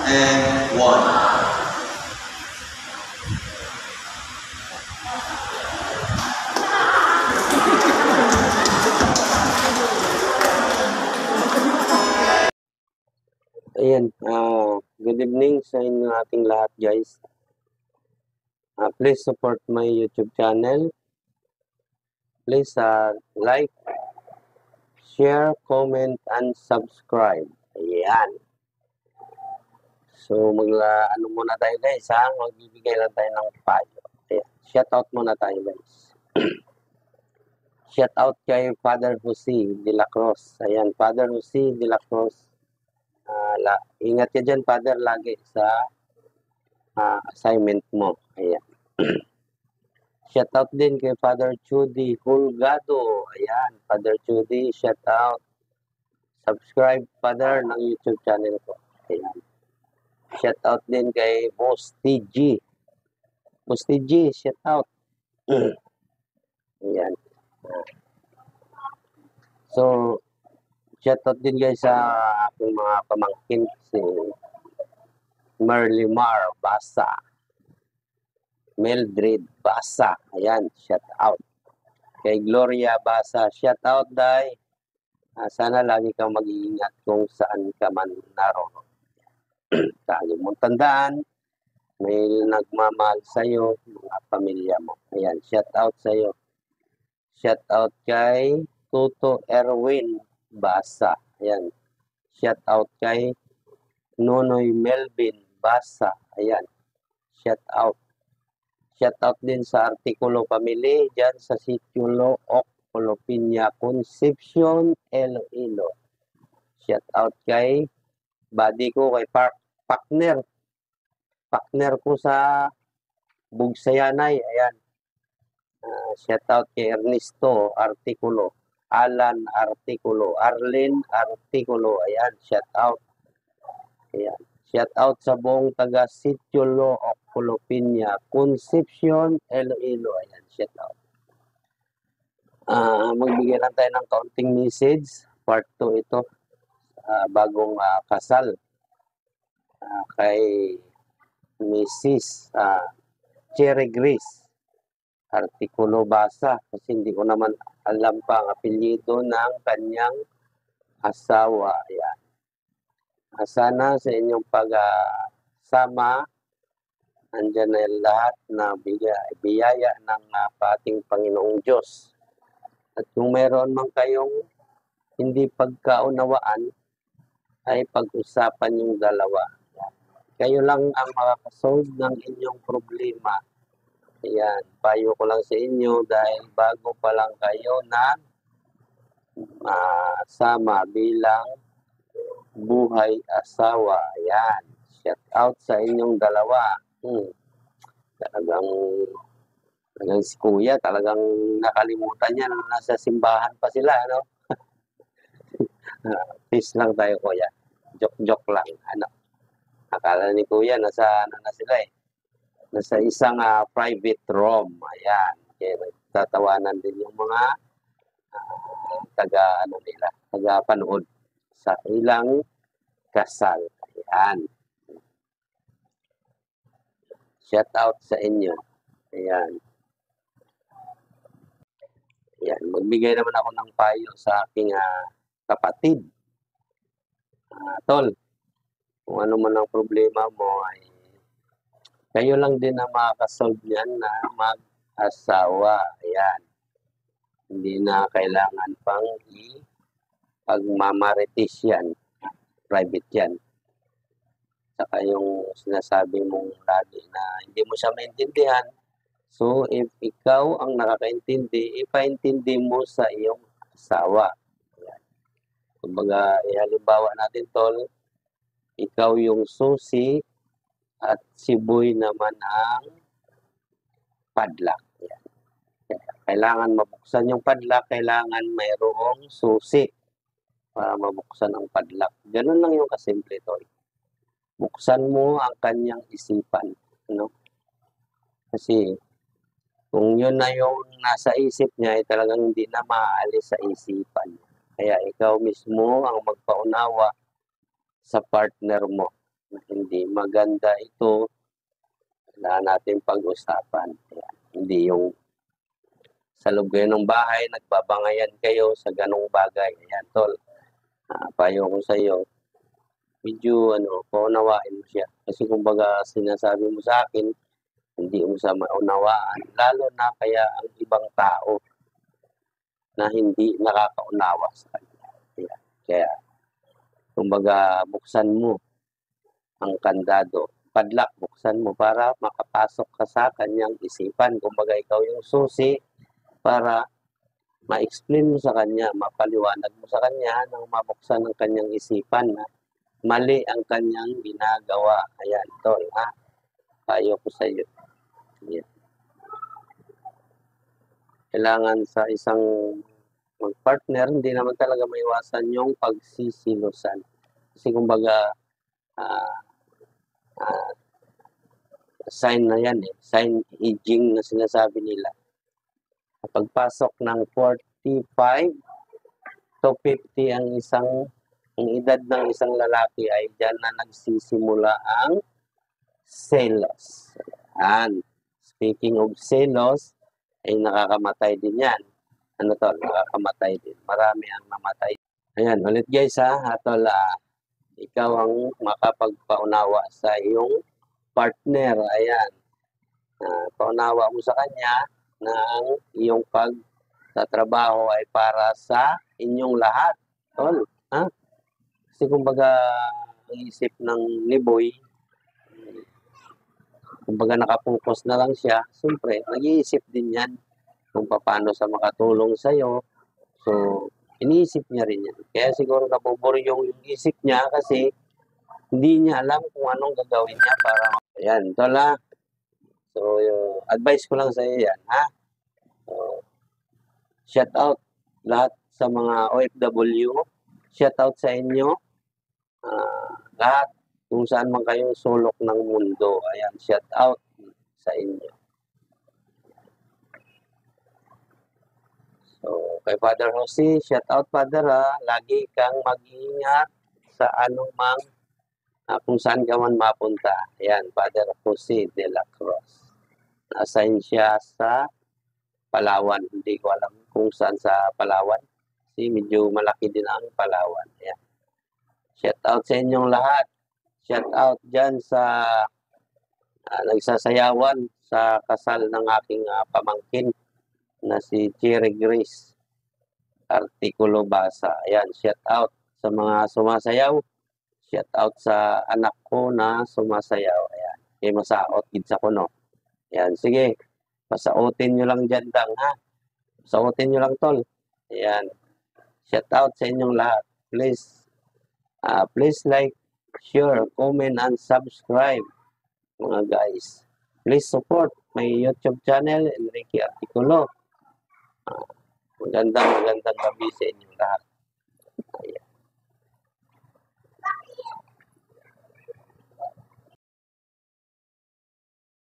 and 1. Ayan, good evening sa inyo ating lahat guys. Please support my YouTube channel. Please like, share, comment, and subscribe. Ayan. So ano muna tayo guys ha, magbibigay lang tayo ng payo. Ayan. Shout out muna tayo guys. Shout out kay Father Jose de la Cruz. Ayan, Father Jose de la Cruz. Ingat ka dyan, Father, lagi sa assignment mo. Ayan. Shout out din kay Father Judy Hulgado. Ayan, Father Judy, shout out. Subscribe, Father, ng YouTube channel ko. Ayan. Shout out din kay Boss TG. Boss TG, shout out. Ayan. So, shoutout din guys sa aking mga pamangkin, si Merlimar Basa, Mildred Basa, ayan, shoutout. Kay Gloria Basa, shoutout day. Sana lagi kang mag-iingat kung saan ka man naroon. Lagi mong tandaan, may nagmamahal sa'yo, mga pamilya mo. Ayan, shoutout sa'yo. Shoutout kay Tuto Erwin Basa. Ayan. Shout out kay Nonoy Melvin Basa. Ayan. Shout out. Shout out din sa Artikulo Family dyan sa Sitio Looc, Colopinia, Concepcion, Iloilo. Shout out kay buddy ko, kay partner ko sa Bugsayanay. Ayan. Shout out kay Ernesto Artikulo. Alan Artikulo, Arlene Artikulo, ayan, shout out. Ayan. Shout out sa buong taga Sitio Looc, Colopinia, Concepcion, Iloilo, ayan, shout out. Magbigay lang tayo ng kaunting message, part 2 ito, bagong kasal, kay Mrs. Cherry Grace Artikulo Basa, kasi hindi ko naman alam pa ang apelyido ng kanyang asawa. Ayan. Sana sa inyong pagsama, andyan na lahat na biyaya ng ating Panginoong Diyos. At kung mayroon man kayong hindi pagkaunawaan, ay pag-usapan yung dalawa. Kayo lang ang makakasolve ng inyong problema. Ayan, payo ko lang sa inyo dahil bago pa lang kayo na sama bilang buhay asawa. Ayan, shout out sa inyong dalawa. Talagang si Kuya, talagang nakalimutan niya na nasa simbahan pa sila, no? Peace lang tayo, Kuya. Joke lang, ano. Akala ni Kuya, nasa sila eh. Nasa isang private room. Ayan. Kaya nagtatawanan din yung mga taga-panood sa ilang kasal. Ayan. Shout out sa inyo. Ayan. Ayan. Magbigay naman ako ng payo sa aking kapatid. Tol, kung ano man ang problema mo ay kayo lang din ang makakasolve niyan na mag-asawa. Ayan. Hindi na kailangan pang pagmamarites yan. Private yan. Saka yung sinasabi mong lagi na hindi mo siya maintindihan. So, if ikaw ang nakakaintindi, ipaintindi mo sa iyong asawa. Ayan. Kumbaga, halimbawa natin, Tol, ikaw yung susi, at si Boy naman ang padlock. Yan. Kailangan mabuksan yung padlock, kailangan mayroong susi para mabuksan ang padlock. Ganun lang yung kasimple, Tol. Buksan mo ang kanyang isipan. No? Kasi kung yun na yung nasa isip niya, ay talagang hindi na maaalis sa isipan. Kaya ikaw mismo ang magpaunawa sa partner mo. Hindi maganda ito, kailangan natin pag-usapan. Ayan. Hindi yung sa loob kayo ng bahay, nagbabangayan kayo sa ganong bagay. Ayan, tol. Payo ko sa iyo, medyo paunawain mo siya. Kasi kumbaga sinasabi mo sa akin, hindi mo sa maunawaan. Lalo na kaya ang ibang tao na hindi nakakaunawa sa kanya. Ayan. Kaya, kumbaga, buksan mo ang kandado. Padlock, buksan mo para makapasok ka sa kanyang isipan. Kumbaga, ikaw yung susi para ma-explain mo sa kanya, mapaliwanag mo sa kanya nang mabuksan ang kanyang isipan na mali ang kanyang ginagawa. Ayan, tol, ha? Payo ko sa iyo. Ayan. Kailangan sa isang mag-partner, hindi naman talaga maiwasan yung pagsisilosan. Kasi kumbaga, sign na yan sign aging na sinasabi nila. Pagpasok ng 45 to 50 ang edad ng isang lalaki ay diyan na nagsisimula ang selos. And speaking of selos, ay nakakamatay din yan. Nakakamatay din. Marami ang namatay. Ayan, ulit guys Atol, ikaw ang makapagpaunawa sa iyong partner. Ayan. Paunawa mo sa kanya na ang iyong pagtatrabaho ay para sa inyong lahat. Tol, ha? Kasi kumbaga, ang isip ng Niboy, kumbaga nakapokus na lang siya, siyempre, nag-iisip din yan kung paano sa makatulong sa'yo. So, iniisip niya rin yan. Kaya siguro nabuburyong yung isip niya kasi hindi niya alam kung anong gagawin niya para, ayan, tol ha. So, yung advice ko lang sa iyo yan, ha? So, shout out lahat sa mga OFW. Shout out sa inyo. Lahat kung saan man kayong sulok ng mundo. Ayan, shout out sa inyo. So, kay Father Jose, shout out Father ha. Lagi kang mag-iingat sa anumang kung saan ka man mapunta. Ayan, Father Jose de la Cruz. Na-assign siya sa Palawan. Hindi ko alam kung saan sa Palawan. Kasi medyo malaki din ang Palawan. Ayan. Shout out sa inyong lahat. Shout out dyan sa nagsasayawan sa kasal ng aking pamangkin na si Cherry Grace Articulo Basa. Ayan, shout out sa mga sumasayaw. Shout out sa anak ko na sumasayaw. Ayan, kay masaot, kids ako, no? Ayan, sige. Pasautin nyo lang dyan, Dang, ha? Pasautin nyo lang, tol. Ayan. Shout out sa inyong lahat. Please like, share, comment, and subscribe, mga guys. Please support my YouTube channel, Enrique Articulo. Magandang gabi sa inyong lahat.